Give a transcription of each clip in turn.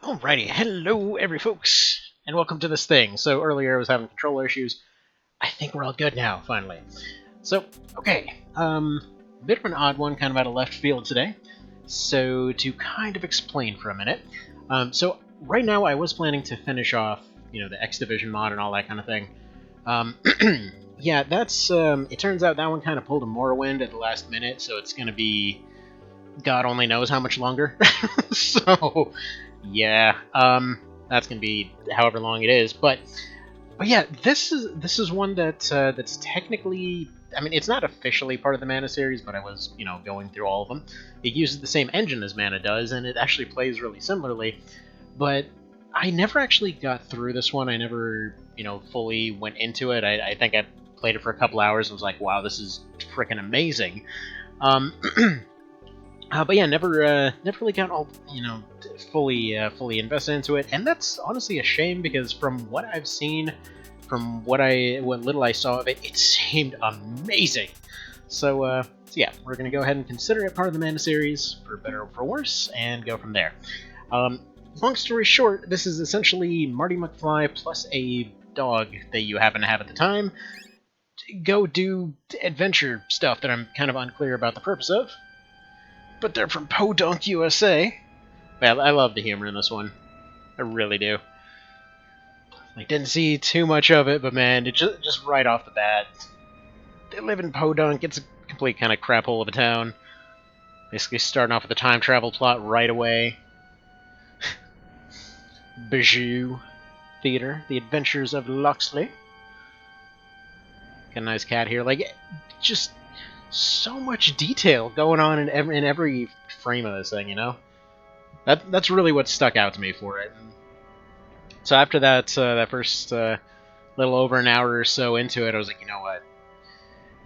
Alrighty, hello every folks, and welcome to this thing. So earlier I was having controller issues. I think we're all good now, finally. So, okay, bit of an odd one, kind of out of left field today. So to kind of explain for a minute, so right now I was planning to finish off, the X Division mod and all that kind of thing. Yeah, that's, it turns out that one kind of pulled a Morrowind at the last minute, so it's gonna be God only knows how much longer. So, yeah, that's gonna be however long it is. But yeah, this is one that that's technically, I mean, it's not officially part of the Mana series, but I was going through all of them. It uses the same engine as Mana does, and it actually plays really similarly. But I never actually got through this one. I never fully went into it. I think I played it for a couple hours and was like, wow, this is freaking amazing. But yeah, never really got all fully invested into it, and that's honestly a shame because from what I've seen, from what little I saw of it, it seemed amazing. So yeah, we're gonna go ahead and consider it part of the Mana series, for better or for worse, and go from there. Long story short, this is essentially Marty McFly plus a dog that you happen to have at the time to go do adventure stuff that I'm kind of unclear about the purpose of. But they're from Podunk, USA. Well, I love the humor in this one. I really do. I didn't see too much of it, but man, it just right off the bat. They live in Podunk. It's a complete kind of crap hole of a town. Basically starting off with a time travel plot right away. Bijou Theater, The Adventures of Loxley. Got a nice cat here. Like, just so much detail going on in every frame of this thing, That's really what stuck out to me for it. So after that, that first little over an hour or so into it, I was like, you know what?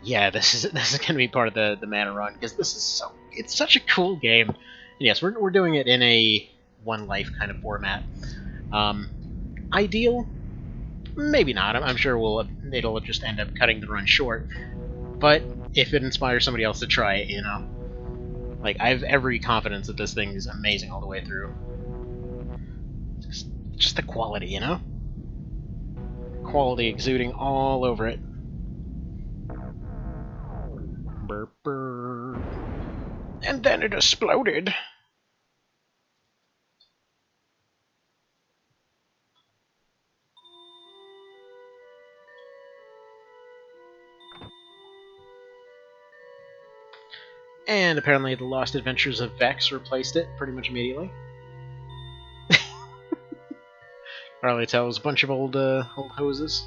Yeah, this is gonna be part of the Mana run because it's such a cool game. And yes, we're doing it in a one life kind of format. Ideal? Maybe not. I'm sure it'll just end up cutting the run short. But if it inspires somebody else to try it, like, I have every confidence that this thing is amazing all the way through. Just the quality, Quality exuding all over it. Burp, burp. And then it exploded. And apparently the Lost Adventures of Vex replaced it pretty much immediately. Probably tell it was a bunch of old hoses.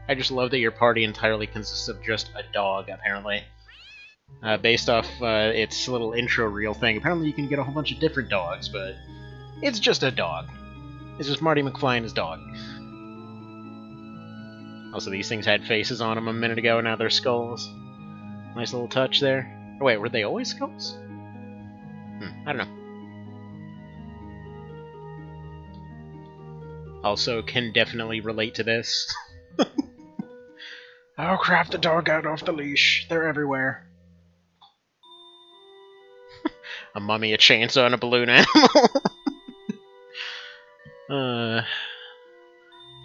I just love that your party entirely consists of just a dog, apparently. Based off its little intro reel thing, apparently you can get a whole bunch of different dogs, but it's just a dog. It's just Marty McFly and his dog. Also, these things had faces on them a minute ago, now they're skulls. Nice little touch there. Oh, wait, were they always skulls? I don't know. Also, can definitely relate to this. Oh crap, the dog got off the leash. They're everywhere. A mummy, a chainsaw, and a balloon animal.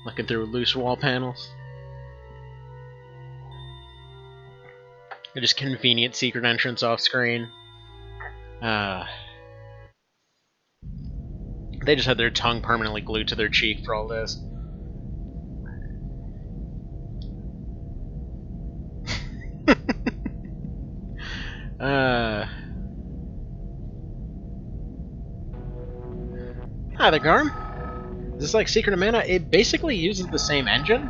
Looking through loose wall panels. Or just convenient secret entrance off screen. They just had their tongue permanently glued to their cheek for all this. Hi there, Garm. Is this like Secret of Mana? It basically uses the same engine.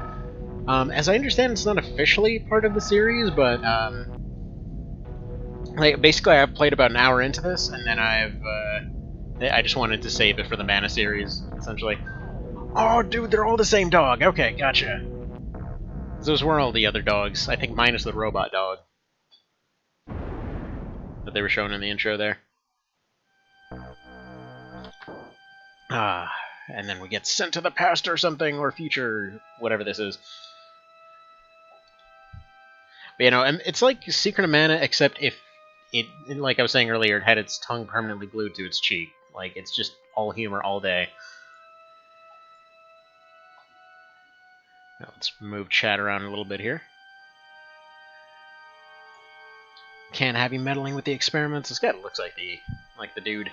As I understand, it's not officially part of the series, but like, basically I've played about an hour into this, and then I just wanted to save it for the Mana series, essentially. Oh, dude, they're all the same dog. Okay, gotcha. Those were all the other dogs, I think minus the robot dog that they were showing in the intro there. And then we get sent to the past or something, or future, whatever this is. But, and it's like Secret of Mana, except if like I was saying earlier, it had its tongue permanently glued to its cheek. Like, it's just all humor all day. Now let's move chat around a little bit here. Can't have you meddling with the experiments. This guy looks like the dude.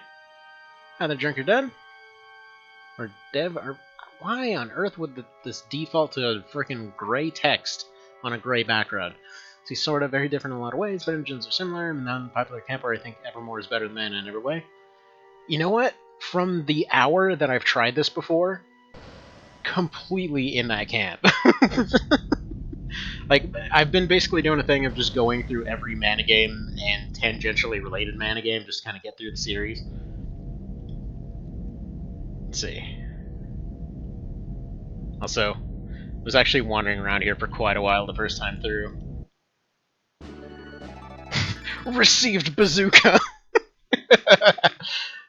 Either drink or dead, or dev, or why on earth would this default to freaking gray text on a gray background? See, sort of very different in a lot of ways, but engines are similar. In the non-popular camp where I think Evermore is better than Man in every way. You know what? From the hour that I've tried this before, completely in that camp. Like, I've been basically doing a thing of just going through every mana game and tangentially related mana game just to kind of get through the series. Let's see. Also, I was actually wandering around here for quite a while the first time through. Received bazooka!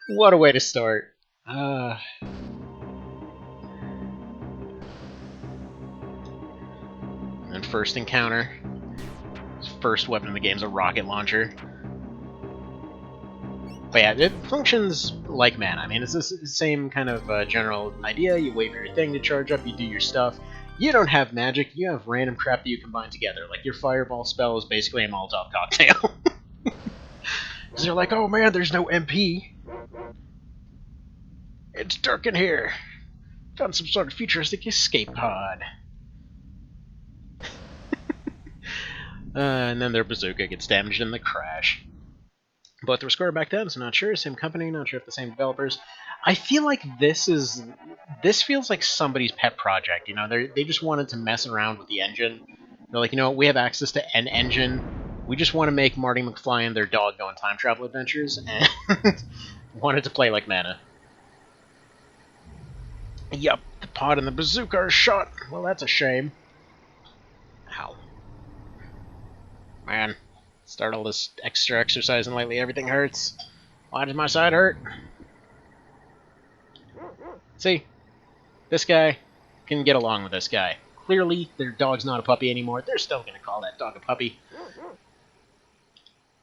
What a way to start. And first encounter. First weapon in the game is a rocket launcher. But yeah, it functions like mana. I mean, it's the same kind of general idea. You wait for your thing to charge up, you do your stuff. You don't have magic, you have random crap that you combine together. Like, your fireball spell is basically a Molotov cocktail. Because they're like, oh man, there's no MP. It's dark in here. Found some sort of futuristic escape pod. And then their bazooka gets damaged in the crash. Both were scored back then, so not sure. Same company, not sure if the same developers. I feel like this feels like somebody's pet project. You know, they just wanted to mess around with the engine. They're like, you know, we have access to an engine. We just want to make Marty McFly and their dog go on time travel adventures, and wanted to play like mana. Yup, the pod and the bazooka are shot. Well, that's a shame. Ow. Man, start all this extra exercise and lately everything hurts. Why does my side hurt? See? This guy can get along with this guy. Clearly, their dog's not a puppy anymore. They're still gonna call that dog a puppy.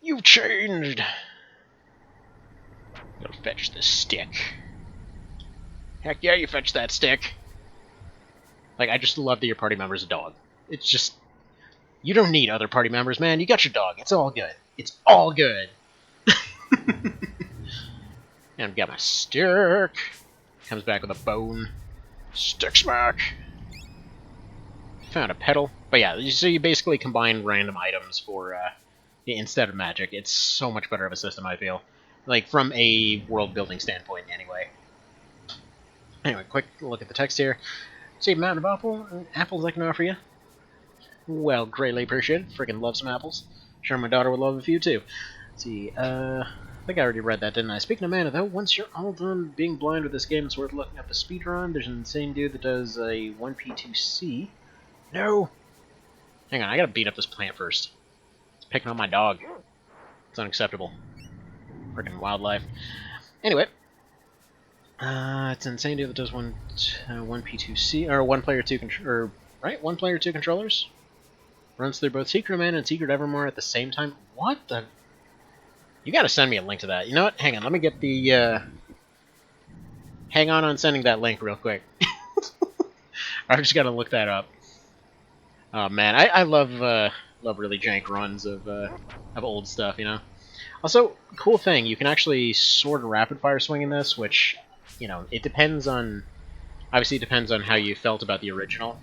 You've changed! Go fetch the stick. Heck yeah, you fetch that stick! Like, I just love that your party member's a dog. It's just... You don't need other party members, man. You got your dog. It's all good. It's all good. And I've got my stick. Comes back with a bone. Stick smack. Found a pedal. But yeah, so you basically combine random items for instead of magic. It's so much better of a system, I feel. Like, from a world-building standpoint, anyway. Anyway, quick look at the text here. Save Mountain of apples I can offer you. Well, greatly appreciated. Freaking love some apples. Sure my daughter would love a few, too. Let's see, I think I already read that, didn't I? Speaking of mana, though, once you're all done being blind with this game, it's worth looking up a speedrun. There's an insane dude that does a 1P2C. No! Hang on, I gotta beat up this plant first. It's picking on my dog. It's unacceptable. Freaking wildlife. Anyway. It's an insane dude that does 1P2C, or 1 player 2 controllers, right? 1 player 2 controllers? Runs through both Secret Man and Secret Evermore at the same time. What the... You gotta send me a link to that. You know what? Hang on, let me get the, Hang on sending that link real quick. I just gotta look that up. Oh man, I love really jank runs of old stuff, you know? Also, cool thing, you can actually sort of rapid fire swing in this, which, you know, it depends on... Obviously it depends on how you felt about the original.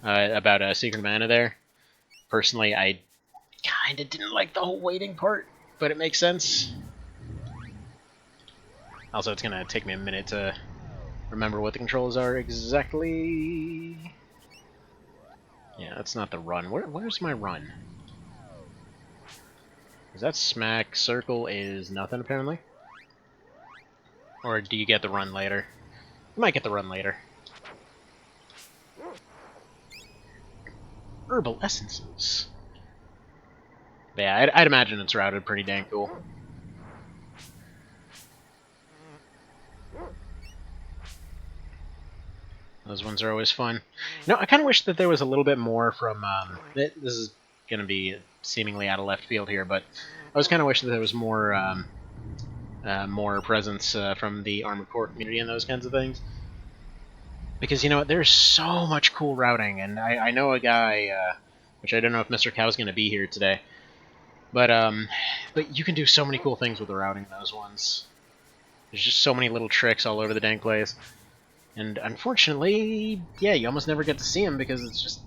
About Secret Mana there. Personally, I kinda didn't like the whole waiting part, but it makes sense. Also, it's gonna take me a minute to remember what the controls are exactly. Yeah, that's not the run. Where's my run? Is that smack? Circle is nothing, apparently? Or do you get the run later? You might get the run later. Herbal essences. But yeah, I'd imagine it's routed pretty dang cool. Those ones are always fun. You know, I kind of wish that there was a little bit more from... this is going to be seemingly out of left field here, but I was kind of wishing that there was more more presence from the Armored Core community and those kinds of things. Because, you know what, there's so much cool routing, and I know a guy, which I don't know if Mr. Cow's going to be here today, but you can do so many cool things with the routing in those ones. There's just so many little tricks all over the dang place. And unfortunately, yeah, you almost never get to see them because it's just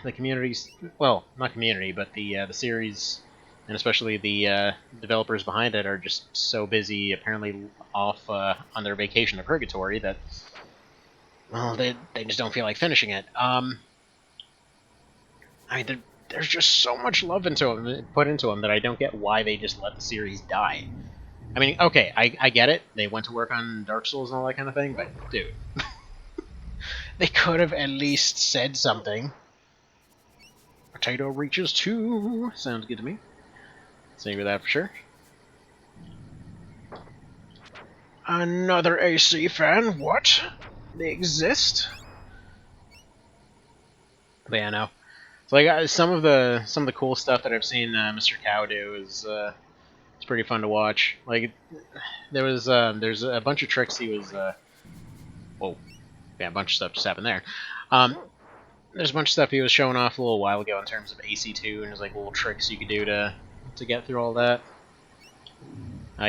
the community's, well, not community, but the series, and especially the developers behind it are just so busy, apparently off on their vacation to purgatory, that, well, they just don't feel like finishing it. I mean, there's just so much love put into them that I don't get why they just let the series die. I mean, okay, I get it. They went to work on Dark Souls and all that kind of thing, but, dude, they could have at least said something. Potato reaches 2. Sounds good to me. Save that for sure. Another AC fan? What? They exist? But yeah, no. So like some of the cool stuff that I've seen Mr. Cow do is it's pretty fun to watch. Like there's a bunch of tricks he was whoa, yeah, a bunch of stuff just happened there. There's a bunch of stuff he was showing off a little while ago in terms of AC2 and there's like little tricks you could do to get through all that.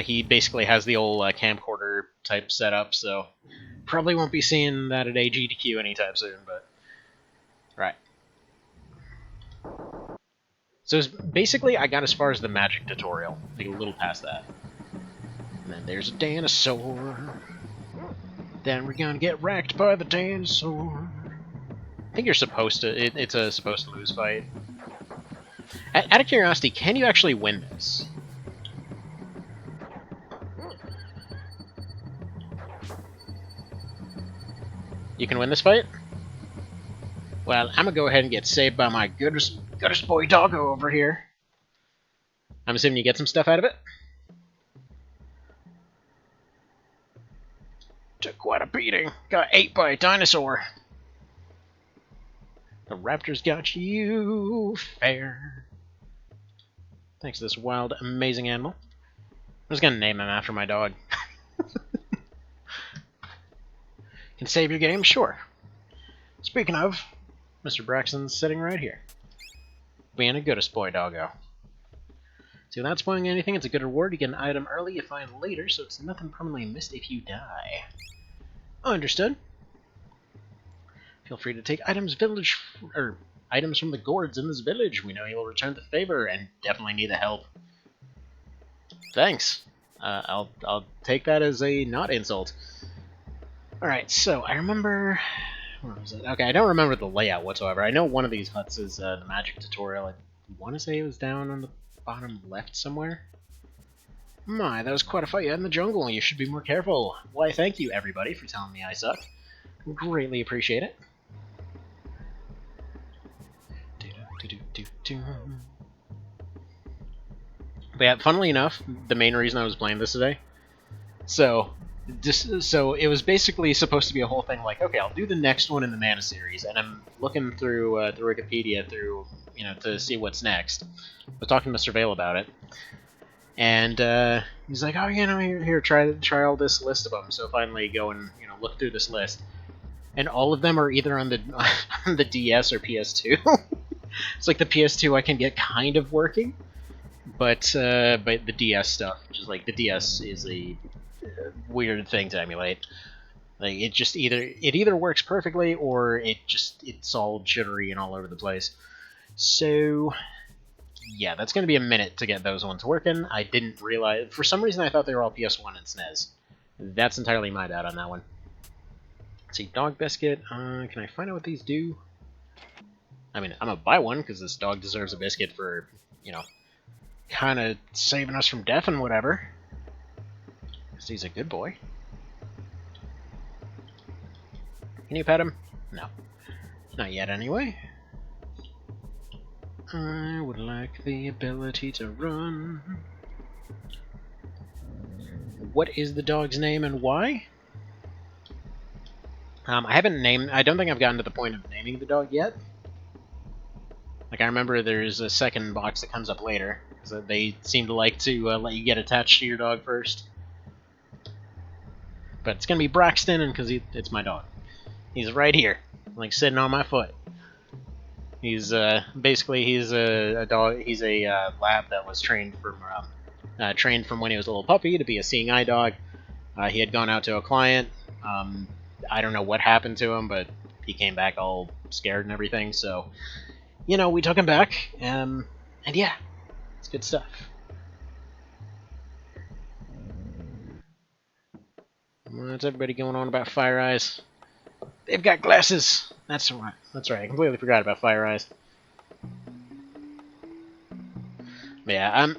He basically has the old camcorder type setup, so probably won't be seeing that at AGDQ anytime soon. But right. So basically, I got as far as the magic tutorial, like a little past that. And then there's a dinosaur. Then we're gonna get wrecked by the dinosaur. I think you're supposed to. It's a supposed to lose fight. Out of curiosity, can you actually win this? You can win this fight? Well, I'm gonna go ahead and get saved by my goodest boy doggo over here. I'm assuming you get some stuff out of it? Took quite a beating. Got ate by a dinosaur. The raptors got you fair. Thanks to this wild, amazing animal. I'm just gonna name him after my dog. Can save your game? Sure. Speaking of, Mr. Braxton's sitting right here. Being a goodest boy doggo. See, without spoiling anything, it's a good reward. You get an item early, you find later, so it's nothing permanently missed if you die. Understood. Feel free to take items items from the gourds in this village. We know you'll return the favor and definitely need the help. Thanks. I'll take that as a not insult. Alright, so I remember... Where was it? Okay, I don't remember the layout whatsoever. I know one of these huts is the magic tutorial. I want to say it was down on the bottom left somewhere. My, that was quite a fight in the jungle. You should be more careful. Why, thank you, everybody, for telling me I suck. Greatly appreciate it. But yeah, funnily enough, the main reason I was playing this today, so it was basically supposed to be a whole thing like, okay, I'll do the next one in the Mana series, and I'm looking through Wikipedia to see what's next. I was talking to Mr. Vale about it, and he's like, oh, here, try all this list of them. So finally go and look through this list, and all of them are either on the on the DS or PS2. It's like the PS2 I can get kind of working, but the DS stuff, which is like the DS is a weird thing to emulate. Like it either works perfectly or it's all jittery and all over the place. So yeah, that's going to be a minute to get those ones working. I didn't realize, for some reason I thought they were all PS1 and SNES. That's entirely my bad on that one. Let's see, dog biscuit. Can I find out what these do? I mean, I'm gonna buy one because this dog deserves a biscuit for, kind of saving us from death and whatever. Because he's a good boy. Can you pet him? No. Not yet, anyway. I would like the ability to run. What is the dog's name and why? I don't think I've gotten to the point of naming the dog yet. Like, I remember there's a second box that comes up later, because they seem to like to let you get attached to your dog first. But it's gonna be Braxton, and because it's my dog. He's right here, like sitting on my foot. He's basically he's a dog. He's a lab that was trained from when he was a little puppy to be a seeing eye dog. He had gone out to a client. I don't know what happened to him, but he came back all scared and everything. So, you know, we took him back, and yeah, it's good stuff. What's everybody going on about Fire Eyes? They've got glasses. That's right. That's right. I completely forgot about Fire Eyes. But yeah,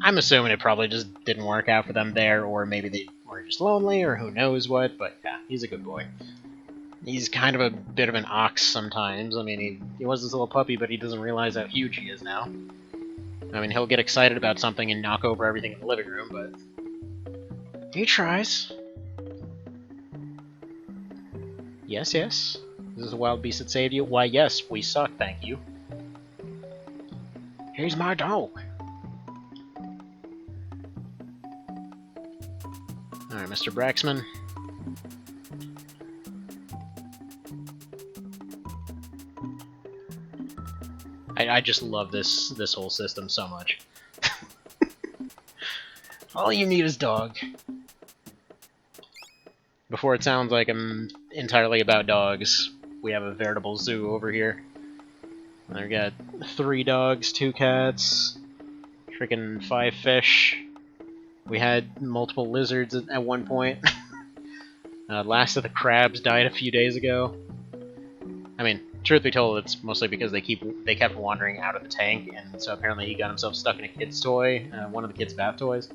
I'm assuming it probably just didn't work out for them there, or maybe they were just lonely, or who knows what. But yeah, he's a good boy. He's kind of a bit of an ox sometimes. I mean, he was this little puppy, but he doesn't realize how huge he is now. I mean, he'll get excited about something and knock over everything in the living room, but he tries. Yes, yes. This is a wild beast that saved you? Why, yes, we suck, thank you. Here's my dog. Alright, Mr. Braxman. I just love this whole system so much. All you need is dog. Before it sounds like I'm entirely about dogs, we have a veritable zoo over here. I've got 3 dogs, 2 cats, freaking 5 fish. We had multiple lizards at one point. Last of the crabs died a few days ago. I mean, truth be told, it's mostly because they kept wandering out of the tank, and so apparently he got himself stuck in a kid's toy, one of the kids' bath toys.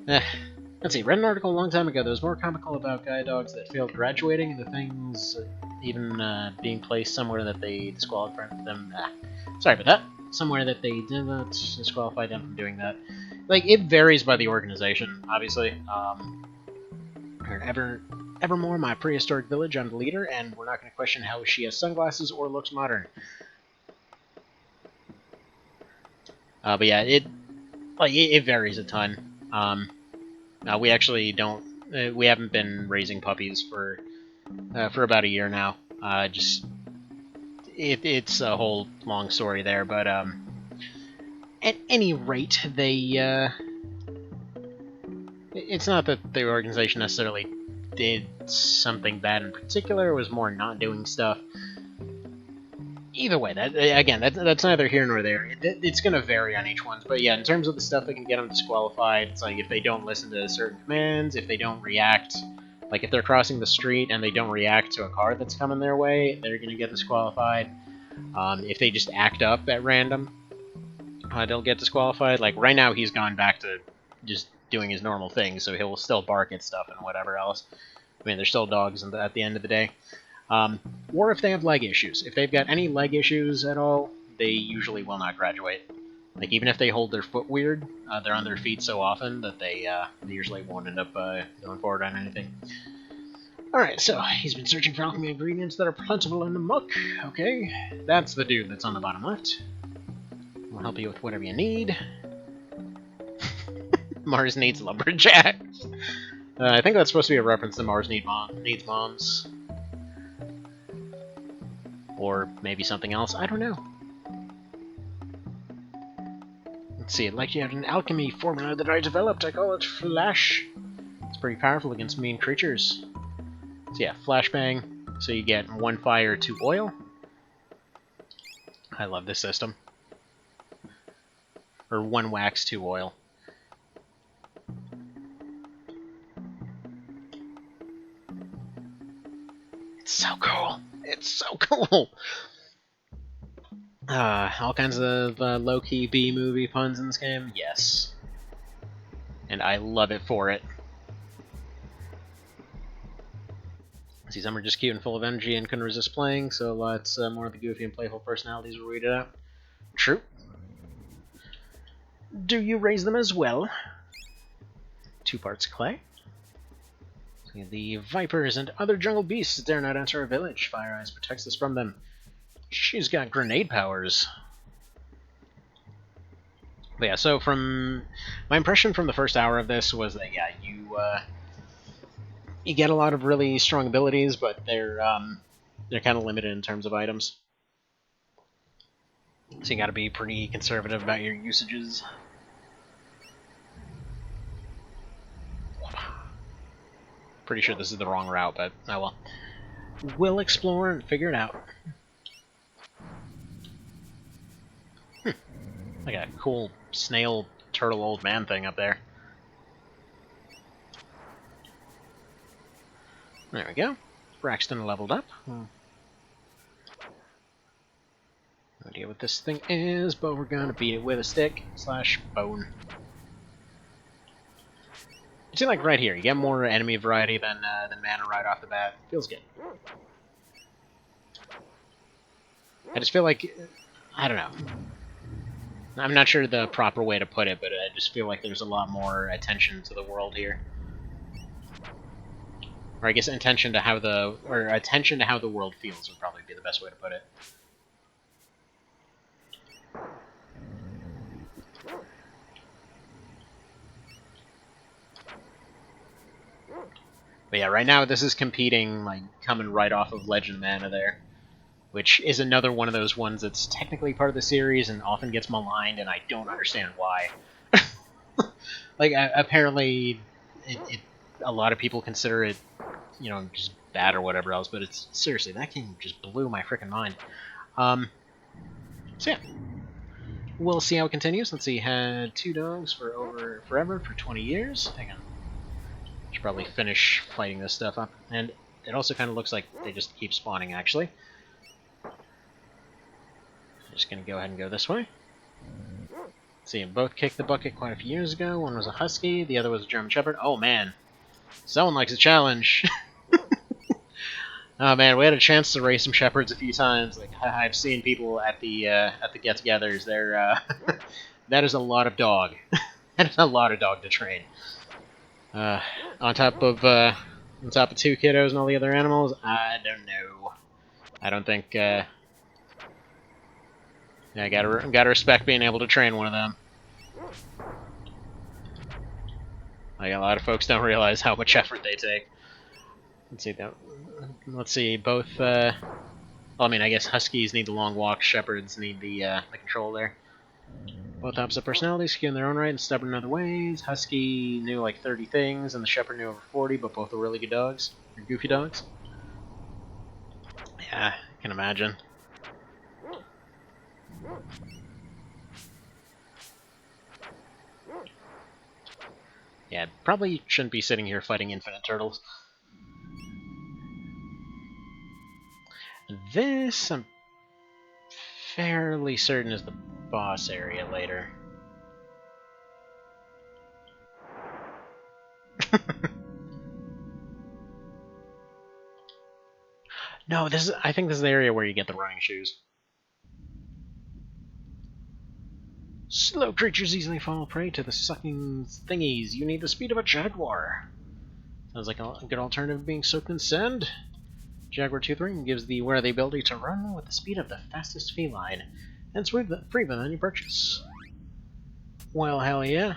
Let's see, read an article a long time ago that was more comical about guide dogs that failed graduating, and the things even being placed somewhere that they disqualified them. Sorry about that. Somewhere that they did not disqualify them from doing that. Like, it varies by the organization, obviously. Evermore, my prehistoric village, I'm the leader, and we're not going to question how she has sunglasses or looks modern. But yeah, it varies a ton. We actually don't. We haven't been raising puppies for about a year now. It's a whole long story there, but at any rate, it's not that the organization necessarily did something bad in particular. It was more not doing stuff. Either way, that's neither here nor there. It's going to vary on each one. But yeah, in terms of the stuff that can get them disqualified, it's like if they don't listen to certain commands, if they don't react, like if they're crossing the street and they don't react to a car that's coming their way, they're going to get disqualified. If they just act up at random, they'll get disqualified. Like right now, he's gone back to just doing his normal thing, so he'll still bark at stuff and whatever else. I mean, they're still dogs at the end of the day. Or if they have leg issues. If they've got any leg issues at all, they usually will not graduate. Like, even if they hold their foot weird, they're on their feet so often that they usually won't end up going forward on anything. Alright, so he's been searching for alchemy ingredients that are plentiful in the muck. Okay, that's the dude that's on the bottom left. We'll help you with whatever you need. Mars needs lumberjacks. I think that's supposed to be a reference to Mars needs moms. Or maybe something else, I don't know. Let's see, like you had an alchemy formula that I developed, I call it Flash. It's pretty powerful against mean creatures. So yeah, Flashbang, so you get 1 fire, 2 oil. I love this system. Or 1 wax, 2 oil. It's so cool! It's so cool! All kinds of low-key B-movie puns in this game? Yes. And I love it for it. See, some are just cute and full of energy and couldn't resist playing, so lots more of the goofy and playful personalities will read it out. True. Do you raise them as well? 2 parts clay. The vipers and other jungle beasts dare not enter our village. Fire Eyes protects us from them. She's got grenade powers. But yeah, so from my impression from the first hour of this was that yeah, you get a lot of really strong abilities, but they're kind of limited in terms of items. So you got to be pretty conservative about your usages. Pretty sure this is the wrong route, but oh well. We'll explore and figure it out. Like a cool snail turtle old man thing up there. There we go. Braxton leveled up. No idea what this thing is, but we're gonna beat it with a stick / bone. It seems like right here, you get more enemy variety than mana right off the bat. Feels good. I just feel like, I don't know. I'm not sure the proper way to put it, but I just feel like there's a lot more attention to the world here. Or I guess attention to how the world feels would probably be the best way to put it. But yeah, right now this is competing, like, coming right off of Legend Mana there. Which is another one of those ones that's technically part of the series and often gets maligned, and I don't understand why. Like, apparently, a lot of people consider it, you know, just bad or whatever else, but it's, seriously, that game just blew my freaking mind. So yeah. We'll see how it continues. Let's see, had 2 dogs for forever, for 20 years. Hang on. Should probably finish fighting this stuff up. And it also kind of looks like they just keep spawning, actually. Just gonna go ahead and go this way. See, both kicked the bucket quite a few years ago. One was a husky, the other was a German Shepherd. Oh man, someone likes a challenge. Oh man, we had a chance to race some shepherds a few times. Like I've seen people at the get-togethers. They're that is a lot of dog. That is a lot of dog to train. On top of 2 kiddos and all the other animals, I don't know. I don't think. Yeah, I gotta respect being able to train one of them. Like, a lot of folks don't realize how much effort they take. Let's see, both, well, I mean, I guess huskies need the long walk, shepherds need the control there. Both opposite personalities, skew in their own right and stubborn in other ways. Husky knew like 30 things, and the shepherd knew over 40, but both are really good dogs. Or goofy dogs. Yeah, I can imagine. Yeah, probably shouldn't be sitting here fighting infinite turtles. This, I'm fairly certain, is the boss area later. No, I think this is the area where you get the running shoes. Slow creatures easily fall prey to the sucking thingies. You need the speed of a jaguar. Sounds like a good alternative to being soaked in sand. Jaguar Tooth Ring gives the wearer the ability to run with the speed of the fastest feline, and it's free within your purchase. Well, hell yeah.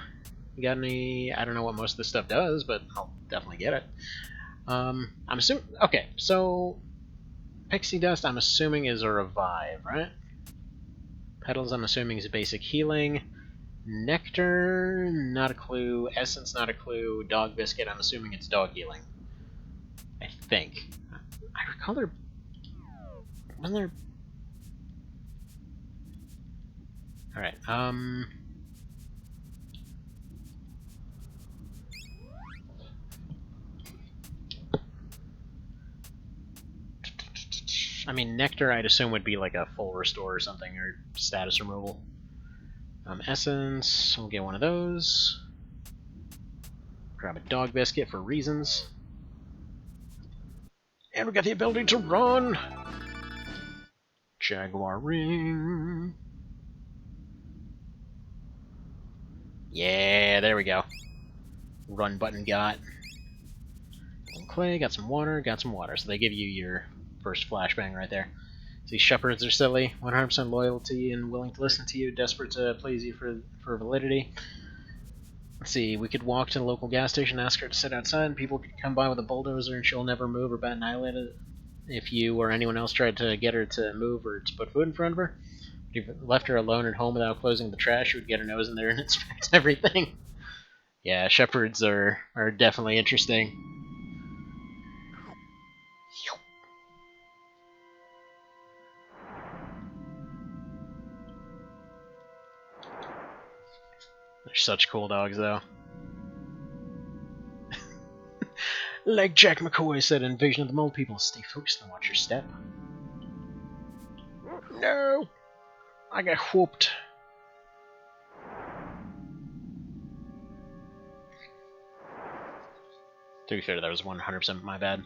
You got any... I don't know what most of this stuff does, but I'll definitely get it. I'm assuming... Okay, so... Pixie Dust, I'm assuming, is a revive, right? Petals, I'm assuming, is basic healing. Nectar, not a clue. Essence, not a clue. Dog Biscuit, I'm assuming it's dog healing. I think. I recall there... Wasn't there... Alright, I mean, Nectar, I'd assume, would be like a full restore or something, or status removal. Essence, we'll get one of those. Grab a Dog Biscuit for reasons. And we got the ability to run! Jaguar Ring. Yeah, there we go. Run button got. Some clay, got some water, got some water. So they give you your first flashbang right there. See, shepherds are silly, 100% loyalty and willing to listen to you, desperate to please you for validity. Let's see, we could walk to the local gas station, ask her to sit outside, and people could come by with a bulldozer and she'll never move or bat an eyelid if you or anyone else tried to get her to move or to put food in front of her. If you left her alone at home without closing the trash, she would get her nose in there and inspect everything. Yeah, shepherds are definitely interesting. They're such cool dogs, though. Like Jack McCoy said in Invasion of the Mole People, stay focused and watch your step. No! I got whooped. To be fair, that was 100% my bad.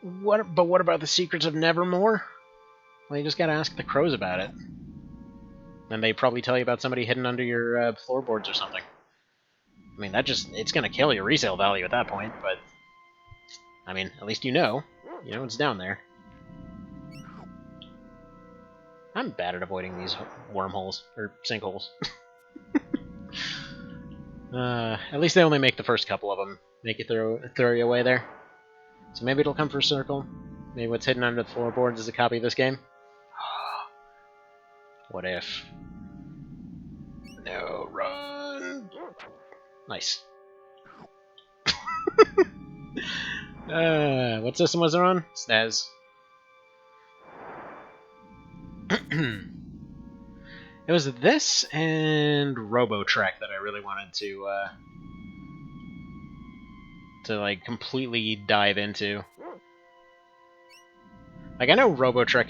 But what about the secrets of Nevermore? Well, you just gotta ask the crows about it. And they probably tell you about somebody hidden under your floorboards or something. I mean, it's gonna kill your resale value at that point, but... I mean, at least you know. You know it's down there. I'm bad at avoiding these wormholes, or sinkholes. At least they only make the first couple of them. Make you throw you away there. So maybe it'll come for a circle. Maybe what's hidden under the floorboards is a copy of this game. What if? No, run! Nice. What system was it on? SNES. It was this and RoboTrek that I really wanted to like completely dive into. Like, I know RoboTrek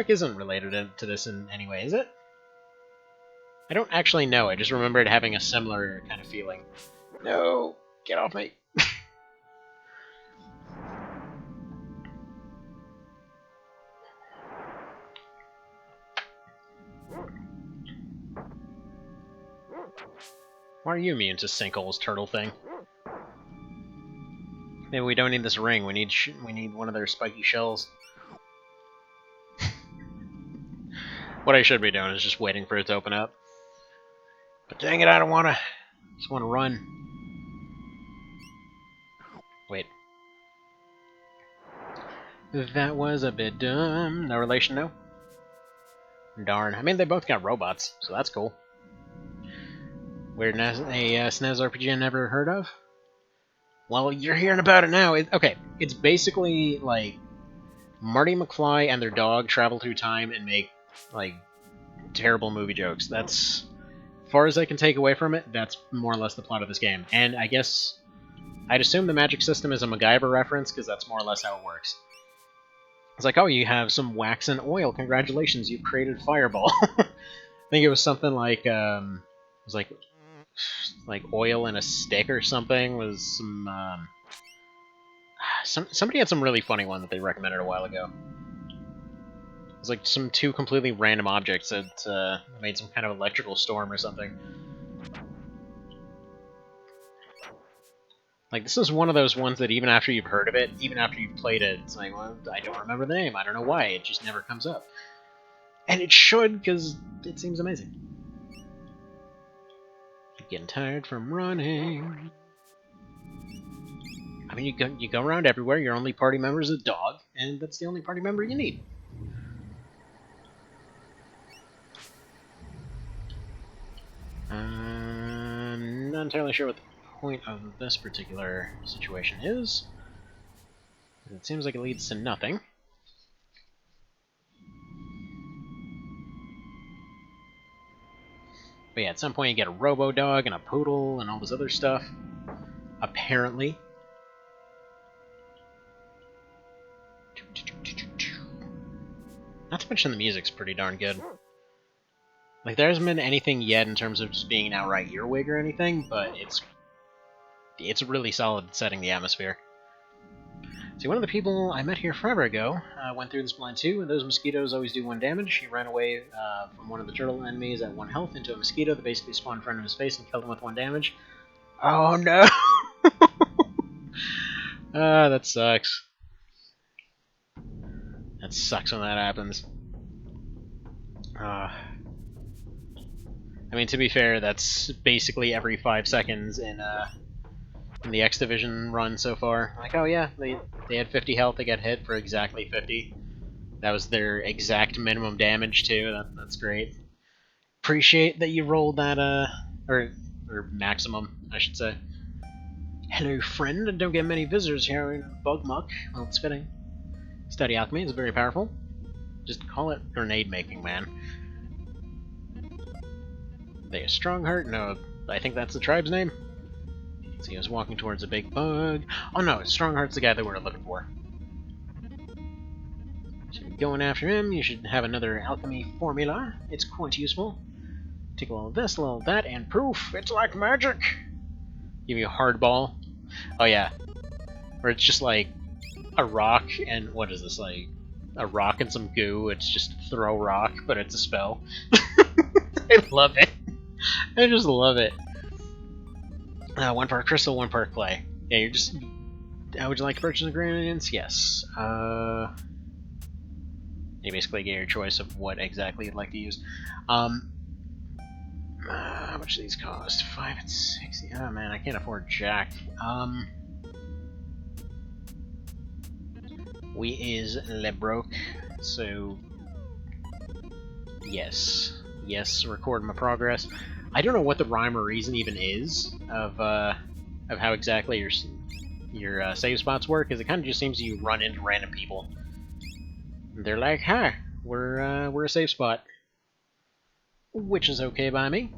isn't related to this in any way, is it? I don't actually know. I just remember it having a similar kind of feeling. No, get off me. Why are you immune to sinkholes, turtle thing? Maybe we don't need this ring. We need one of their spiky shells. What I should be doing is just waiting for it to open up. But dang it, I don't wanna. Just wanna run. Wait. That was a bit dumb. No relation, no? Darn. I mean, they both got robots, so that's cool. Weird, a SNES RPG I never heard of? Well, you're hearing about it now. Okay, it's basically like Marty McFly and their dog travel through time and make like terrible movie jokes. That's, as far as I can take away from it, that's more or less the plot of this game. And I guess I'd assume the magic system is a MacGyver reference, because that's more or less how it works. It's like, oh, you have some wax and oil. Congratulations, you've created Fireball. I think it was something like, it was like oil in a stick or something. Was somebody had some really funny one that they recommended a while ago. It was like some two completely random objects that made some kind of electrical storm or something. Like, this is one of those ones that even after you've heard of it, even after you've played it, it's like, well, I don't remember the name. I don't know why. It just never comes up. And it should, because it seems amazing. Keep getting tired from running. I mean, you go around everywhere. Your only party member is a dog, and that's the only party member you need. I'm not entirely sure what the point of this particular situation is. It seems like it leads to nothing. But yeah, at some point you get a robo-dog and a poodle and all this other stuff. Apparently. Not to mention the music's pretty darn good. Like, there hasn't been anything yet in terms of just being an outright earwig or anything, but it's really solid at setting the atmosphere. See, one of the people I met here forever ago went through this blind too, and those mosquitoes always do 1 damage. He ran away from one of the turtle enemies at 1 health into a mosquito that basically spawned in front of his face and killed him with 1 damage. Oh no! That sucks. That sucks when that happens. I mean, to be fair, that's basically every 5 seconds in the X Division run so far. Like, oh yeah, they had 50 health, they got hit for exactly 50. That was their exact minimum damage too. That's great. Appreciate that you rolled that or maximum, I should say. Hello, friend. Don't get many visitors here in Bugmuck. Well, it's fitting. Study alchemy is very powerful. Just call it grenade making, man. They a Strongheart? No, I think that's the tribe's name. So he was walking towards a big bug. Oh no, Strongheart's the guy that we're looking for. So going after him, you should have another alchemy formula. It's quite useful. Take a little of this, a little of that, and poof! It's like magic! Give you a hard ball. Oh yeah. Or it's just like a rock and what is this, like a rock and some goo? It's just throw rock, but it's a spell. I love it. I just love it. 1 part crystal, 1 part clay. Yeah, you're just... How would you like to purchase ingredients? Yes. You basically get your choice of what exactly you'd like to use. How much do these cost? 5 and 60. Oh man, I can't afford jack. We is le broke, so yes, record my progress. I don't know what the rhyme or reason even is of how exactly your save spots work, because it kind of just seems you run into random people. And they're like, "Hi, we're a safe spot," which is okay by me.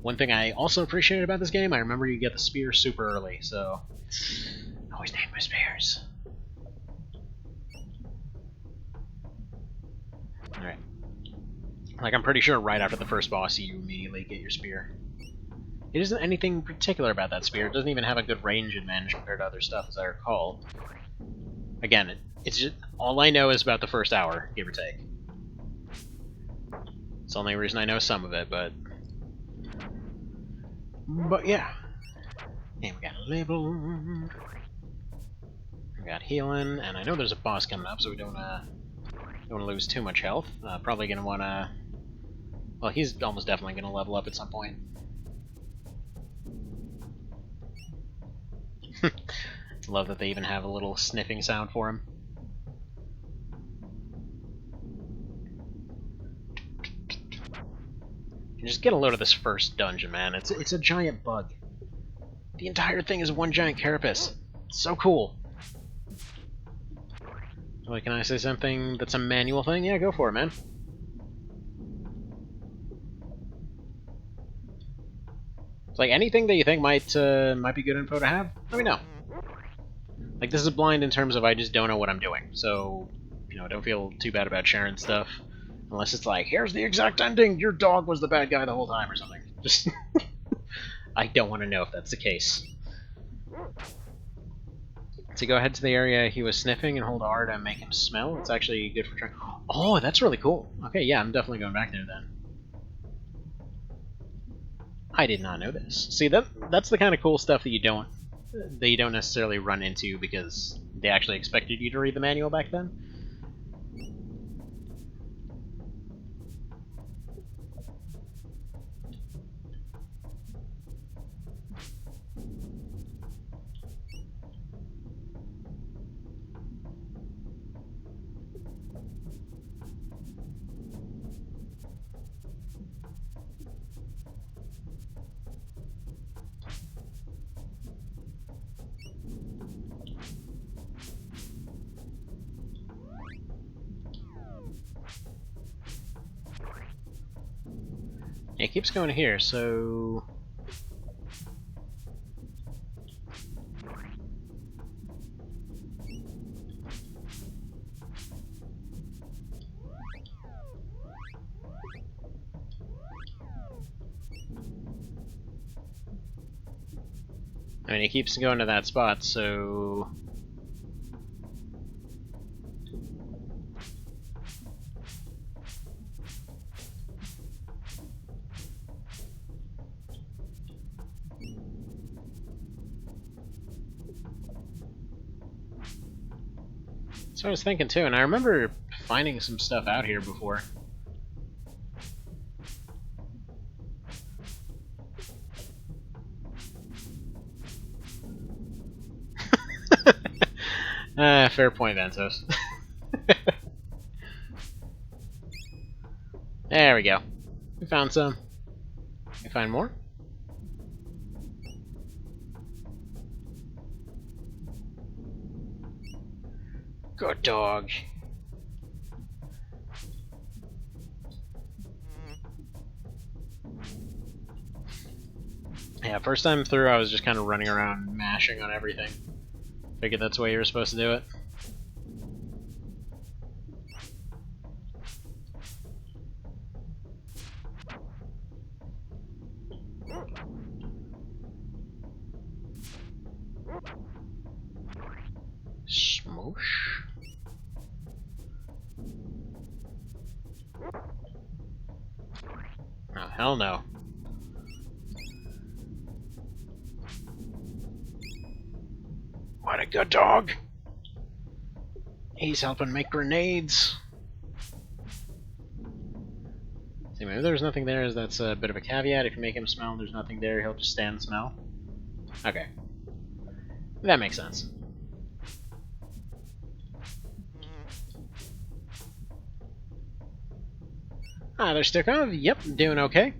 One thing I also appreciate about this game, I remember you get the spear super early, so I always name my spears. Alright. Like, I'm pretty sure right after the first boss you immediately get your spear. It isn't anything particular about that spear. It doesn't even have a good range advantage compared to other stuff, as I recall. Again, it's just... all I know is about the first hour, give or take. It's the only reason I know some of it, but... But yeah. And we got a label. We got healing, and I know there's a boss coming up, so we don't want to lose too much health. Probably gonna want to... Well, he's almost definitely gonna level up at some point. Love that they even have a little sniffing sound for him. Just get a load of this first dungeon, man. It's a giant bug. The entire thing is one giant carapace. It's so cool. Wait, can I say something that's a manual thing? Yeah, go for it, man. It's like anything that you think might be good info to have, let me know. Like, this is blind in terms of I just don't know what I'm doing, so, you know, don't feel too bad about sharing stuff. Unless it's like, here's the exact ending, your dog was the bad guy the whole time or something. Just... I don't want to know if that's the case. So go ahead to the area he was sniffing and hold R to make him smell. It's actually good for trying... Oh, that's really cool. Okay, yeah, I'm definitely going back there then. I did not know this. See, that's the kind of cool stuff that you don't necessarily run into because they actually expected you to read the manual back then. Yeah, it keeps going here, so... I mean, it keeps going to that spot, so... That's what I was thinking too, and I remember finding some stuff out here before. Fair point, Ventos. There we go. We found some. We find more? Good dog. Yeah, first time through I was just kind of running around mashing on everything. Figured that's the way you were supposed to do it. Smoosh. Oh, hell no. What a good dog. He's helping make grenades. See, maybe there's nothing there, that's a bit of a caveat. If you make him smell and there's nothing there, he'll just stand and smell. Okay. That makes sense. Ah, there's Stikov. Yep, doing okay.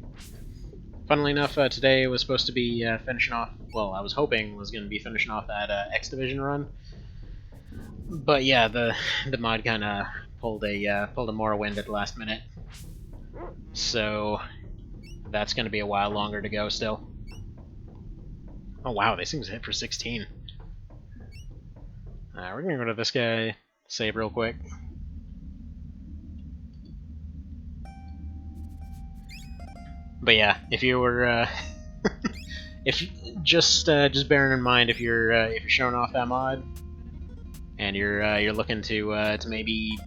Funnily enough, today was supposed to be finishing off, well, I was hoping was going to be finishing off that X Division run. But yeah, the mod kind of pulled a Morrowind at the last minute. So that's going to be a while longer to go still. Oh wow, these things hit for 16. We're going to go to this guy, save real quick. But yeah, if you were, if just bearing in mind if you're showing off that mod, and you're looking to maybe,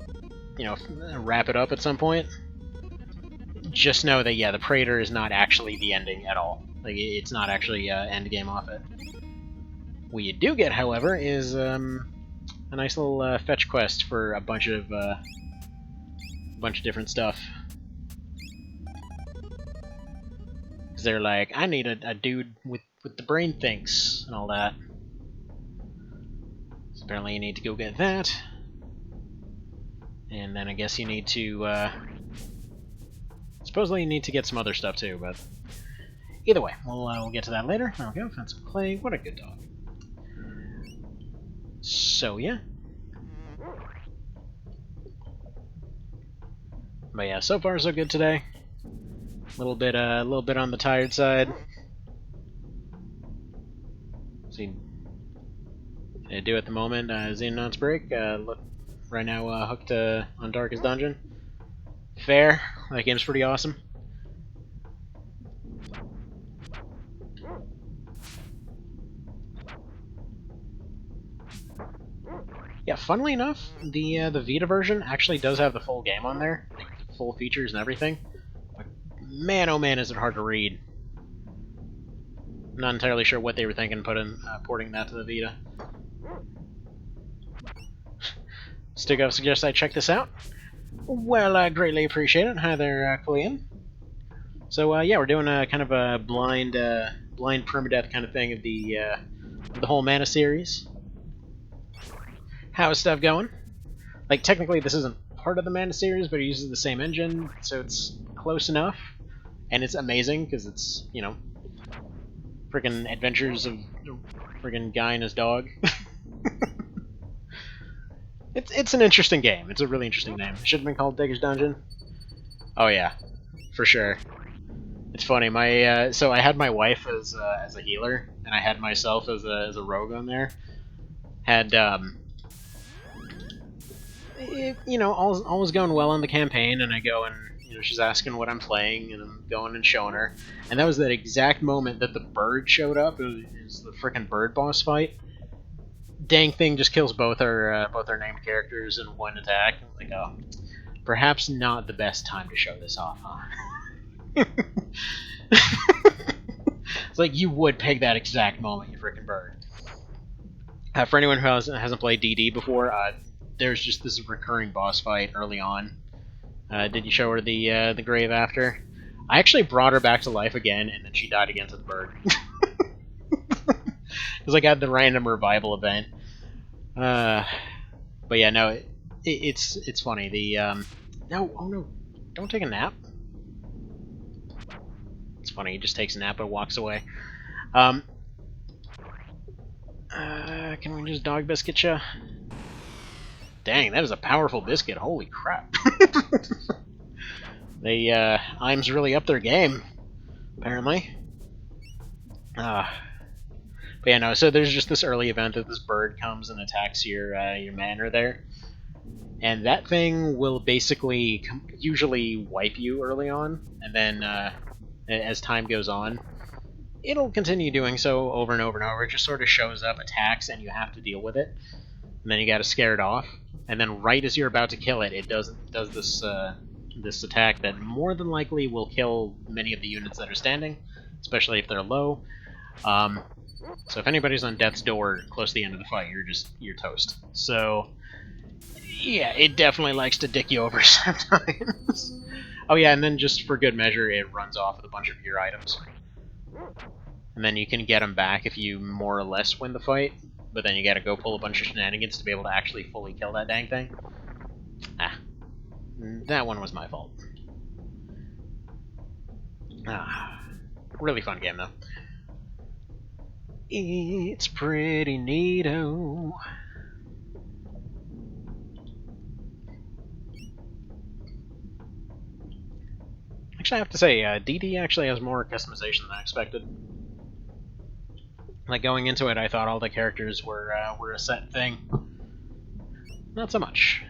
you know, wrap it up at some point, just know that yeah, the Praetor is not actually the ending at all. Like it's not actually end game off it. What you do get, however, is a nice little fetch quest for a bunch of different stuff. They're like, I need a dude with the brain thinks and all that. So apparently you need to go get that. And then I guess you need to, supposedly you need to get some other stuff too, but either way, we'll get to that later. There we go, found some clay. What a good dog. So yeah. But yeah, so far so good today. A little bit on the tired side. See, I do at the moment. Xenon's Break. Look, right now hooked on Darkest Dungeon. Fair. That game's pretty awesome. Yeah, funnily enough, the Vita version actually does have the full game on there, like the full features and everything. But man, oh man, is it hard to read. I'm not entirely sure what they were thinking porting that to the Vita. Stigov suggests I check this out. Well, I greatly appreciate it. Hi there, Clean. So yeah, we're doing a kind of a blind permadeath kind of thing of the whole Mana series. How's stuff going? Like, technically this isn't part of the Mana series, but it uses the same engine, so it's close enough. And it's amazing, because it's, you know, friggin' adventures of a friggin' guy and his dog. It's an interesting game. It's a really interesting name. It should have been called Digger's Dungeon. Oh yeah, for sure. It's funny. My so I had my wife as a healer, and I had myself as a rogue on there. Had you know, all was going well on the campaign, and I go and, you know, she's asking what I'm playing, and I'm going and showing her, and that was that exact moment that the bird showed up. It was the frickin' bird boss fight. Dang thing just kills both our named characters in one attack. I'm like, oh, perhaps not the best time to show this off, huh? It's like you would pick that exact moment, you frickin' bird. For anyone who hasn't played DD before, there's just this recurring boss fight early on. Did you show her the grave after? I actually brought her back to life again, and then she died again to the bird. Because I got the random revival event. But yeah, no, it's funny. No, oh no, don't take a nap. It's funny. He just takes a nap and walks away. Can we just dog biscuit you? Dang, that is a powerful biscuit. Holy crap. IM's really up their game, apparently. But yeah, no, so there's just this early event that this bird comes and attacks your manor there. And that thing will basically usually wipe you early on, and then as time goes on, it'll continue doing so over and over and over. It just sort of shows up, attacks, and you have to deal with it. And then you gotta scare it off. And then right as you're about to kill it, it does this this attack that more than likely will kill many of the units that are standing, especially if they're low. So if anybody's on death's door close to the end of the fight, you're toast. So yeah, it definitely likes to dick you over sometimes. Oh yeah, and then just for good measure, it runs off with a bunch of your items. And then you can get them back if you more or less win the fight, but then you gotta go pull a bunch of shenanigans to be able to actually fully kill that dang thing. Ah. That one was my fault. Really fun game, though. It's pretty neato. Actually, I have to say, DD actually has more customization than I expected. Like, going into it, I thought all the characters were a set thing. Not so much.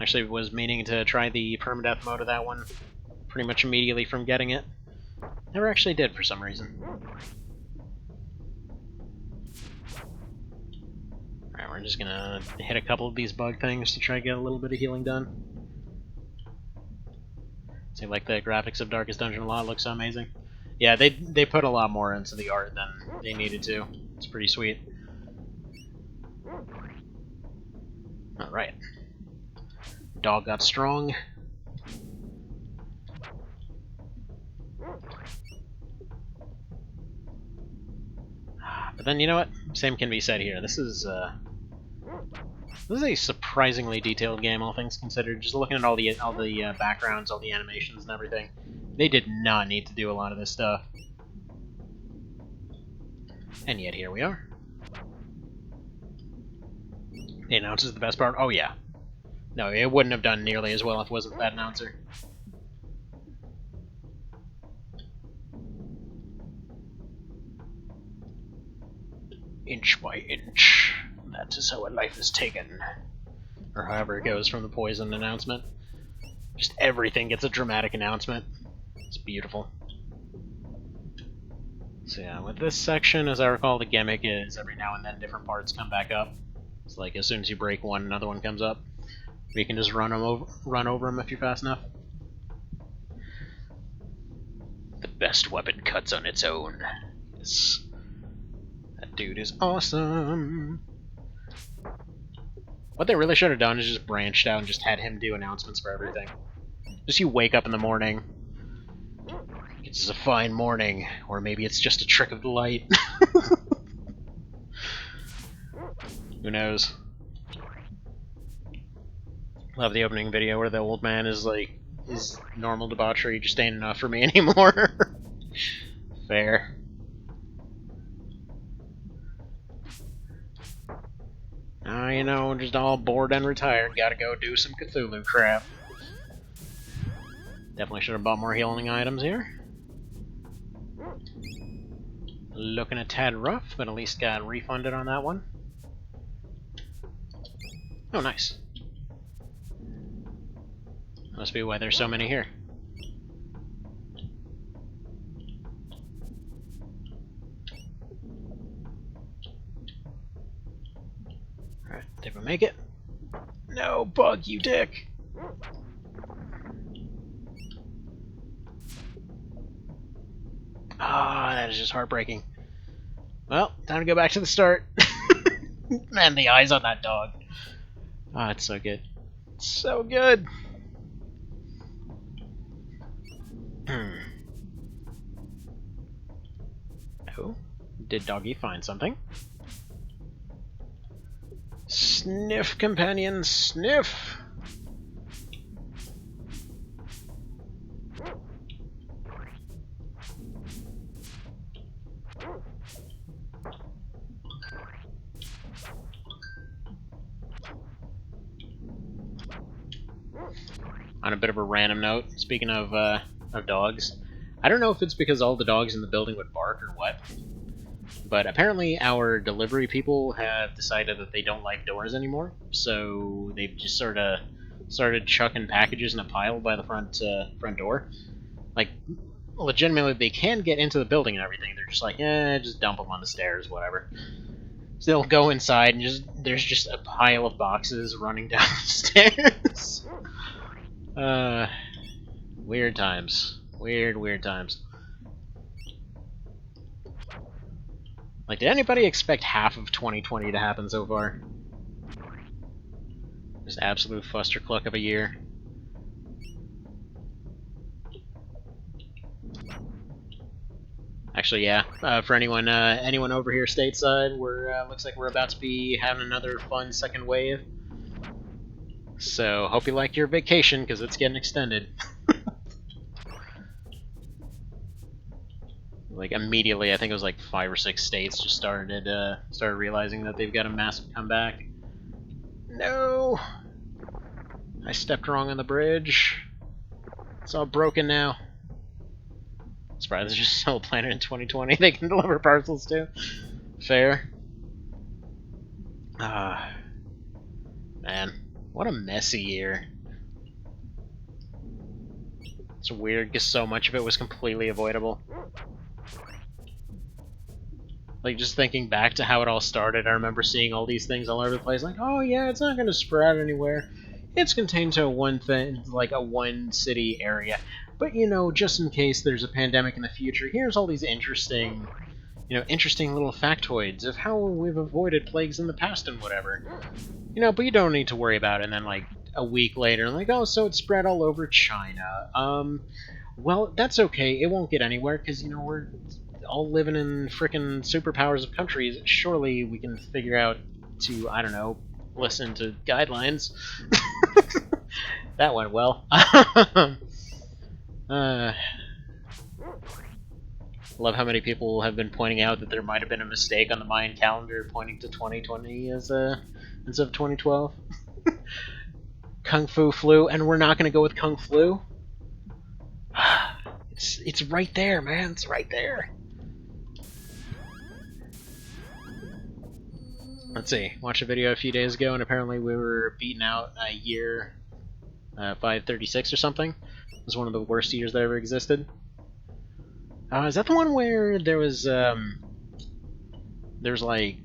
Actually, was meaning to try the permadeath mode of that one pretty much immediately from getting it. Never actually did for some reason. Alright, we're just gonna hit a couple of these bug things to try to get a little bit of healing done. See, like the graphics of Darkest Dungeon a lot, looks so amazing. Yeah, they put a lot more into the art than they needed to. It's pretty sweet. Alright. Dog got strong. But then, you know what? Same can be said here. This is a surprisingly detailed game, all things considered. Just looking at all the backgrounds, all the animations and everything. They did not need to do a lot of this stuff. And yet here we are. The announcer's the best part. Oh yeah. No, it wouldn't have done nearly as well if it wasn't for that announcer. Inch by inch. That is how a life is taken. Or however it goes from the poison announcement. Just everything gets a dramatic announcement. It's beautiful. So yeah, with this section, as I recall, the gimmick is every now and then different parts come back up. It's like as soon as you break one, another one comes up. You can just run over them if you're fast enough. The best weapon cuts on its own. Yes. That dude is awesome. What they really should have done is just branched out and just had him do announcements for everything. Just you wake up in the morning. It's a fine morning, or maybe it's just a trick of the light. Who knows? Love the opening video where the old man is like, his normal debauchery just ain't enough for me anymore. Fair. You know, just all bored and retired, gotta go do some Cthulhu crap. Definitely should have bought more healing items here. Looking a tad rough, but at least got refunded on that one. Oh, nice. Must be why there's so many here. Alright, did we make it? No, bug, you dick! Ah, that is just heartbreaking. Well, time to go back to the start. Man, the eyes on that dog. Ah, it's so good. It's so good. Oh, did doggy find something? Sniff, companion, sniff! On a bit of a random note, speaking of dogs, I don't know if it's because all the dogs in the building would bark or what, but apparently our delivery people have decided that they don't like doors anymore, so they've just sort of started chucking packages in a pile by the front door. Like, legitimately, they can get into the building and everything. They're just like, just dump them on the stairs, whatever. So they'll go inside and there's just a pile of boxes running down the stairs. Weird times. Weird times. Like, did anybody expect half of 2020 to happen so far? Just absolute fustercluck of a year. Actually, yeah. For anyone over here stateside, looks like we're about to be having another fun second wave. So hope you liked your vacation, because it's getting extended. Like immediately, I think it was like 5 or 6 states just started realizing that they've got a massive comeback. No, I stepped wrong on the bridge. It's all broken now. Surprised there's just still a planet in 2020 they can deliver parcels to. Fair. Man, what a messy year. It's weird because so much of it was completely avoidable. Like, just thinking back to how it all started, I remember seeing all these things all over the place, like, oh yeah, it's not going to spread anywhere. It's contained to one thing, like a one city area. But, you know, just in case there's a pandemic in the future, here's all these interesting little factoids of how we've avoided plagues in the past and whatever. You know, but you don't need to worry about it. And then, like, a week later, like, oh, so it spread all over China. Well, that's okay. It won't get anywhere, because, you know, we're all living in frickin' superpowers of countries. Surely we can figure out to, I don't know, listen to guidelines. That went well. Love how many people have been pointing out that there might have been a mistake on the Mayan calendar pointing to 2020 as instead of 2012. Kung Fu flu, and we're not going to go with Kung Flu? It's right there, man. It's right there. Let's see. Watched a video a few days ago, and apparently we were beaten out a year 536 or something. It was one of the worst years that ever existed. Is that the one where there was like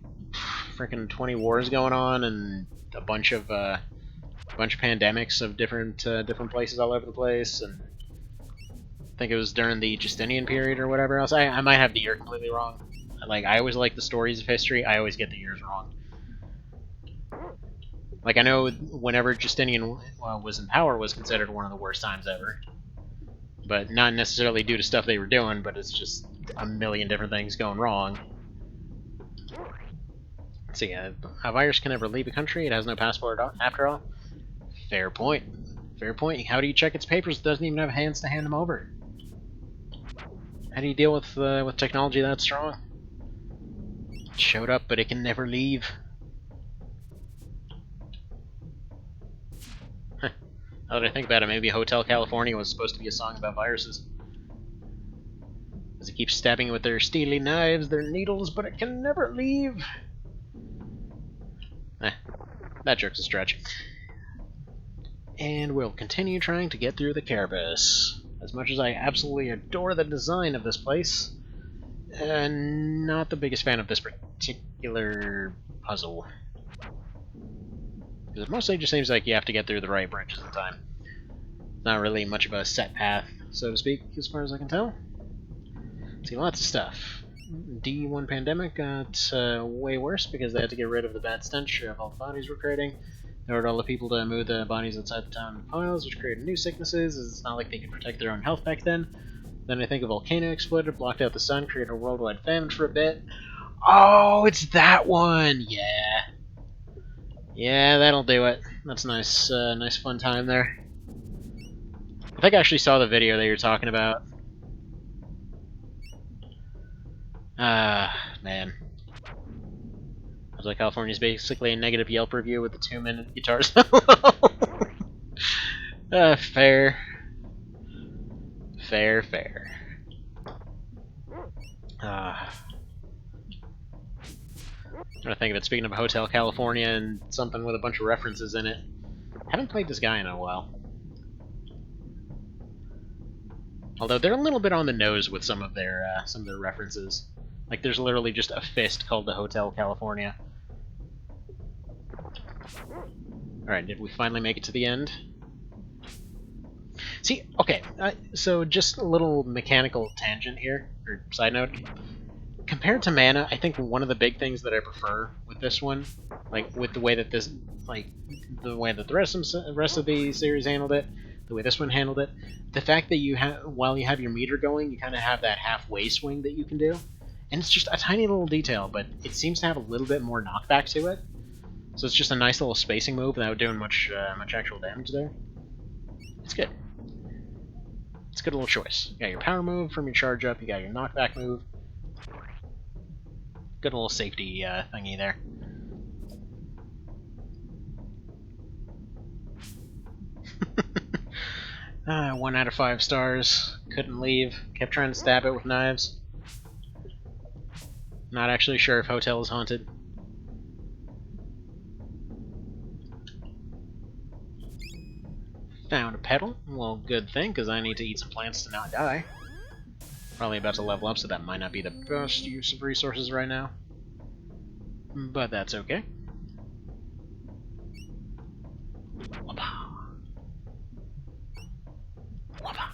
freaking 20 wars going on and a bunch of pandemics of different places all over the place? And I think it was during the Justinian period or whatever else. I might have the year completely wrong. Like, I always like the stories of history. I always get the years wrong. Like, I know whenever Justinian was in power was considered one of the worst times ever. But not necessarily due to stuff they were doing, but it's just a million different things going wrong. Let's see, a virus can never leave a country. It has no passport after all. Fair point. Fair point. How do you check its papers? It doesn't even have hands to hand them over. How do you deal with technology that strong? It showed up, but it can never leave. Now that I think about it, maybe Hotel California was supposed to be a song about viruses. As it keeps stabbing with their steely knives, their needles, but it can never leave. That joke's a stretch. And we'll continue trying to get through the Carapace. As much as I absolutely adore the design of this place, not the biggest fan of this particular puzzle. Because it mostly just seems like you have to get through the right bridges in time. Not really much of a set path, so to speak, as far as I can tell. See, lots of stuff. D1 pandemic got way worse because they had to get rid of the bad stench of all the bodies we're creating. They ordered all the people to move the bodies outside the town in piles, which created new sicknesses. It's not like they could protect their own health back then. Then I think a volcano exploded, blocked out the sun, created a worldwide famine for a bit. Oh, it's that one! Yeah. Yeah, that'll do it. That's nice, nice fun time there. I think I actually saw the video that you're talking about. Man. Hotel California is basically a negative Yelp review with a 2-minute guitar solo. Fair. Fair. I'm trying to think of it. Speaking of Hotel California and something with a bunch of references in it. Haven't played this guy in a while. Although they're a little bit on the nose with some of their references. Like there's literally just a fist called the Hotel California. Alright, did we finally make it to the end? See, okay, so just a little mechanical tangent here, or side note. Compared to Mana, I think one of the big things that I prefer with this one, like with the way that the rest of the series handled it, the way this one handled it, the fact that you have, while you have your meter going, you kind of have that halfway swing that you can do, and it's just a tiny little detail, but it seems to have a little bit more knockback to it. So it's just a nice little spacing move without doing much actual damage there. It's good. It's a good little choice. You got your power move from your charge up, you got your knockback move. Good little safety thingy there. 1 out of 5 stars. Couldn't leave. Kept trying to stab it with knives. Not actually sure if Hotel is haunted. Found a petal. Well, good thing, because I need to eat some plants to not die. Probably about to level up, so that might not be the best use of resources right now. But that's okay. Whoppa. Whoppa.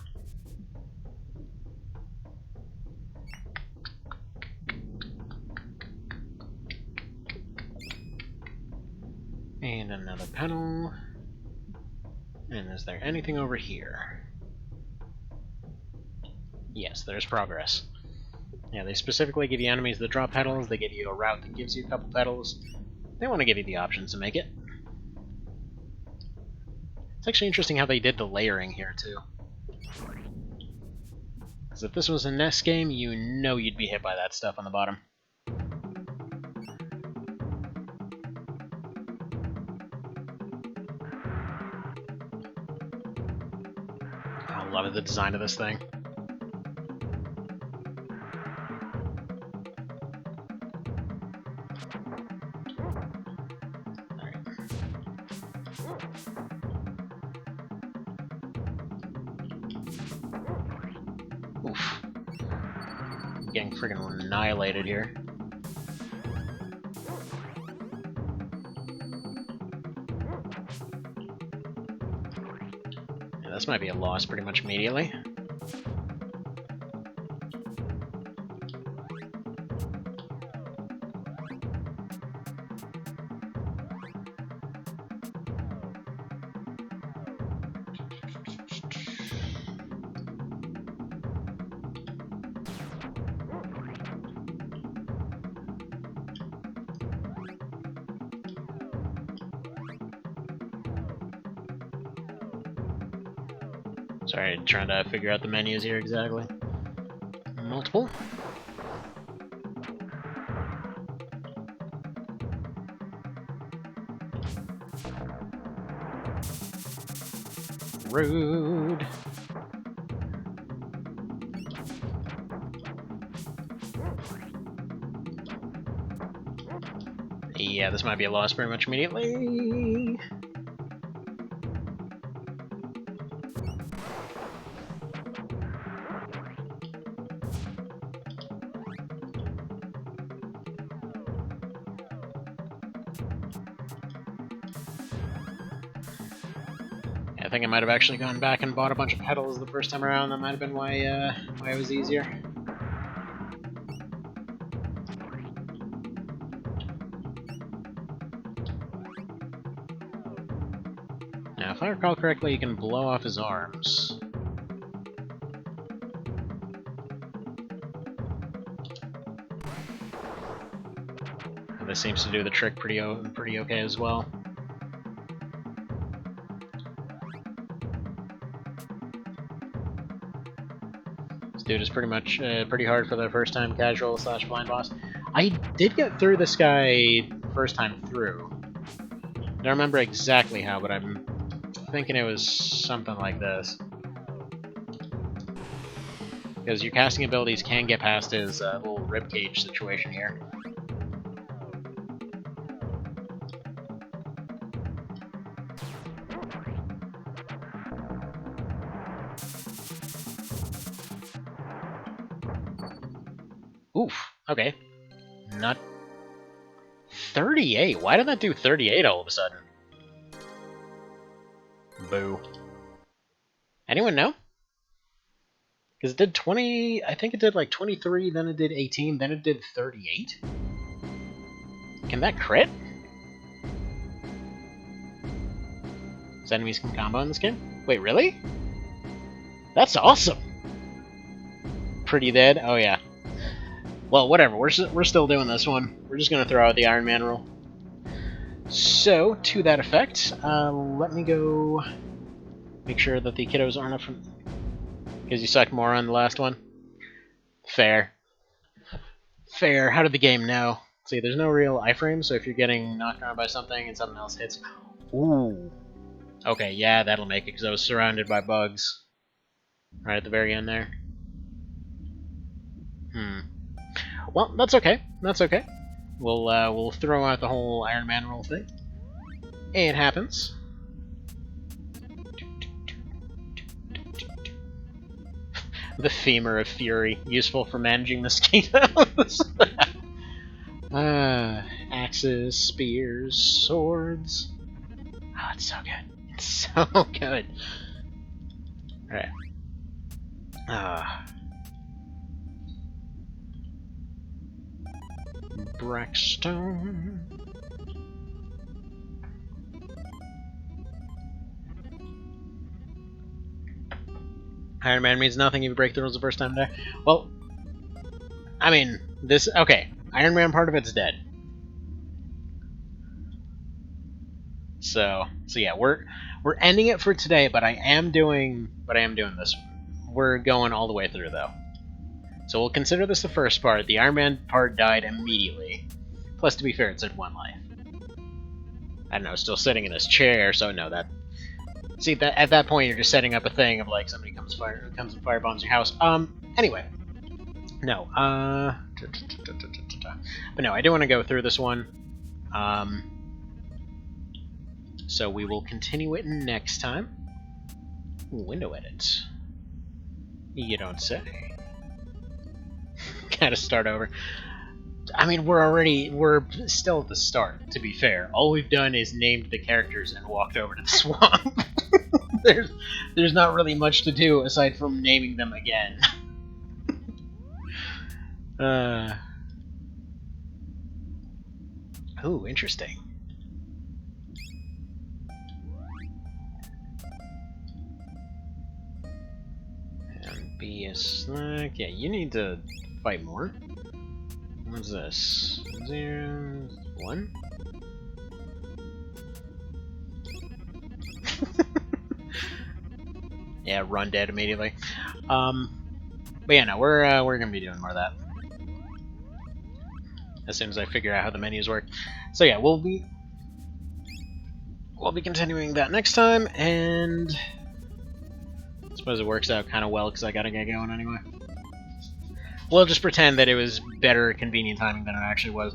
And another petal. And is there anything over here? Yes, there's progress. Yeah, they specifically give you enemies that drop petals, they give you a route that gives you a couple petals. They want to give you the options to make it. It's actually interesting how they did the layering here, too. Because if this was a NES game, you know you'd be hit by that stuff on the bottom. I love the design of this thing. Oof. I'm getting friggin' annihilated here. Yeah, this might be a loss pretty much immediately. Sorry, trying to figure out the menus here exactly. Multiple. Rude. Yeah, this might be a loss pretty much immediately. I think I might have actually gone back and bought a bunch of petals the first time around. That might have been why it was easier. Now, if I recall correctly, you can blow off his arms. And this seems to do the trick pretty okay as well. This dude is pretty much pretty hard for the first time casual / blind boss. I did get through this guy first time through. Don't remember exactly how, but I'm thinking it was something like this. Because your casting abilities can get past his little ribcage situation here. Oof, okay. Not 38. Why did that do 38 all of a sudden? Boo. Anyone know? Because it did 20... I think it did like 23, then it did 18, then it did 38? Can that crit? Does enemies can combo in this game? Wait, really? That's awesome! Pretty dead? Oh yeah. Well, whatever, we're still doing this one. We're just gonna throw out the Iron Man rule. So, to that effect, let me go make sure that the kiddos aren't up from... Because you sucked more on the last one? Fair. Fair. How did the game know? See, there's no real iframe, so if you're getting knocked around by something and something else hits... Ooh. Okay, yeah, that'll make it, because I was surrounded by bugs. Right at the very end there. Well, that's okay. That's okay. We'll throw out the whole Iron Man roll thing. It happens. The femur of fury, useful for managing mosquitoes. Axes, spears, swords. Oh, it's so good. It's so good. Alright. Brackstone. Iron Man means nothing if you break the rules the first time there. Well, I mean, this... Okay, Iron Man part of it's dead. So yeah, we're ending it for today, but I am doing this one. We're going all the way through, though. So we'll consider this the first part. The Iron Man part died immediately. Plus, to be fair, it said 1 life. I don't know, still sitting in his chair, so no, that... See, that at that point, you're just setting up a thing of, like, somebody comes and firebombs your house. Anyway. No, But no, I do want to go through this one. So we will continue it next time. Window edit. You don't say. Gotta start over. I mean, we're still at the start, to be fair. All we've done is named the characters and walked over to the swamp. There's not really much to do aside from naming them again. Ooh, interesting. And be a snack. Yeah, you need to fight more. What's this? 0, 1? Yeah, run dead immediately. But yeah, no, we're gonna be doing more of that as soon as I figure out how the menus work. So yeah, we'll be continuing that next time, and I suppose it works out kind of well because I gotta get going anyway. We'll just pretend that it was better convenient timing than it actually was.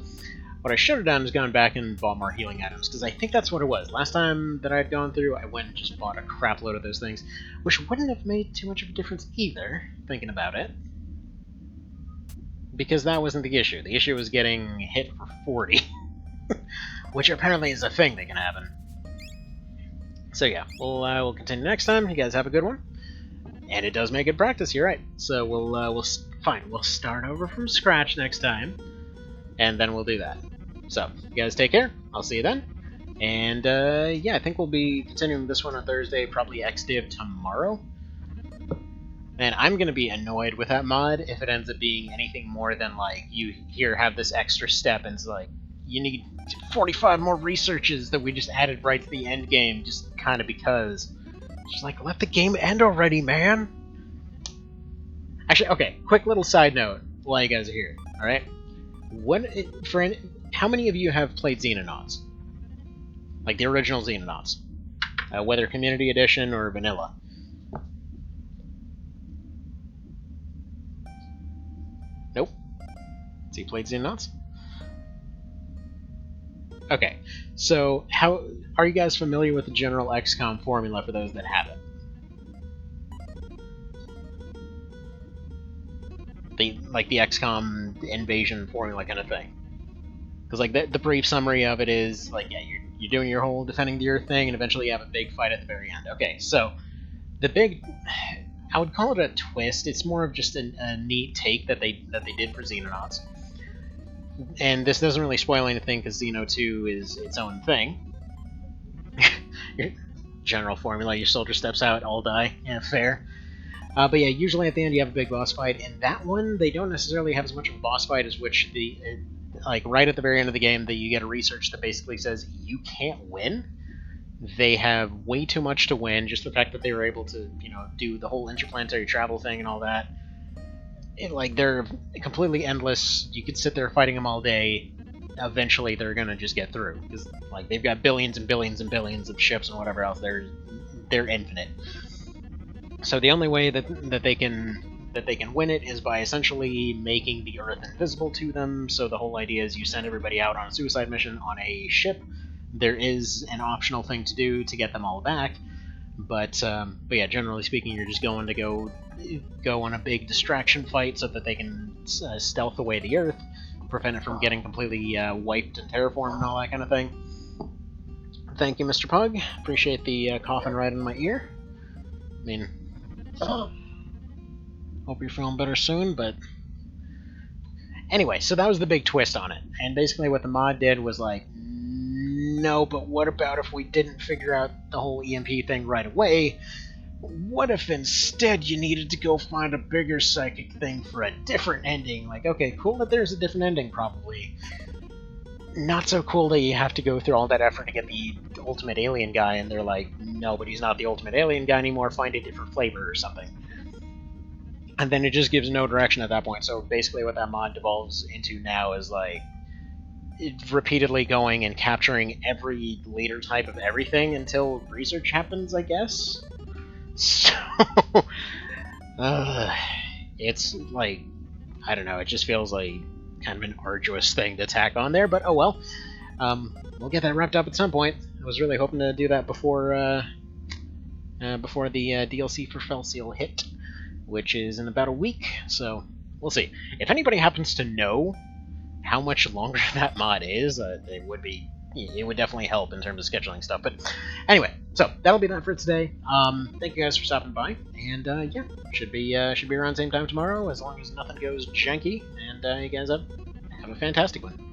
What I should have done is gone back and bought more healing items, because I think that's what it was. Last time that I had gone through, I went and just bought a crap load of those things, which wouldn't have made too much of a difference either, thinking about it. Because that wasn't the issue. The issue was getting hit for 40. Which apparently is a thing that can happen. So yeah, we'll continue next time. You guys have a good one. And it does make good practice, you're right. So we'll start over from scratch next time. And then we'll do that. So, you guys take care. I'll see you then. And yeah, I think we'll be continuing this one on Thursday, probably XDiv tomorrow. And I'm gonna be annoyed with that mod if it ends up being anything more than like you here have this extra step and it's like you need 45 more researches that we just added right to the end game just kind of because. Just like let the game end already, man. Actually, okay. Quick little side note while you guys are here. All right. How many of you have played Xenonauts? Like the original Xenonauts, whether Community Edition or Vanilla. Nope. So you played Xenonauts? Okay. So how are you guys familiar with the general XCOM formula for those that haven't? The XCOM invasion formula kind of thing. Because like the brief summary of it is like, yeah, you're doing your whole defending the Earth thing, and eventually you have a big fight at the very end. Okay, so the big, I would call it a twist. It's more of just a neat take that they did for Xenonauts. And this doesn't really spoil anything because Xeno 2 is its own thing. Your general formula: your soldier steps out, all die. Yeah, fair. But yeah, usually at the end you have a big boss fight. In that one, they don't necessarily have as much of a boss fight as which like right at the very end of the game that you get a research that basically says you can't win. They have way too much to win. Just the fact that they were able to, do the whole interplanetary travel thing and all that. They're completely endless. You could sit there fighting them all day. Eventually, they're gonna just get through because they've got billions and billions and billions of ships and whatever else. They're infinite. So the only way that they can win it is by essentially making the Earth invisible to them. So the whole idea is you send everybody out on a suicide mission on a ship. There is an optional thing to do to get them all back, but yeah, generally speaking, you're just going to go on a big distraction fight so that they can stealth away the Earth, prevent it from getting completely wiped and terraformed and all that kind of thing. Thank you, Mr. Pug. Appreciate the coffin right in my ear. I mean, hope you're feeling better soon, but anyway, so that was the big twist on it. And basically what the mod did was like, no, but what about if we didn't figure out the whole EMP thing right away? What if instead you needed to go find a bigger psychic thing for a different ending? Like, okay, cool that there's a different ending, probably. Not so cool that you have to go through all that effort to get the ultimate alien guy, and they're like, no, but he's not the ultimate alien guy anymore, find a different flavor or something. And then it just gives no direction at that point, so basically what that mod devolves into now is like, repeatedly going and capturing every leader type of everything until research happens, I guess? So, it's like, I don't know, it just feels like kind of an arduous thing to tack on there, but oh well. We'll get that wrapped up at some point. I was really hoping to do that before the DLC for Felseal hit, which is in about a week, so we'll see. If anybody happens to know how much longer that mod is, it would definitely help in terms of scheduling stuff. But anyway, so that'll be that for today. Thank you guys for stopping by, and yeah, should be around same time tomorrow as long as nothing goes janky. And you guys have a fantastic one.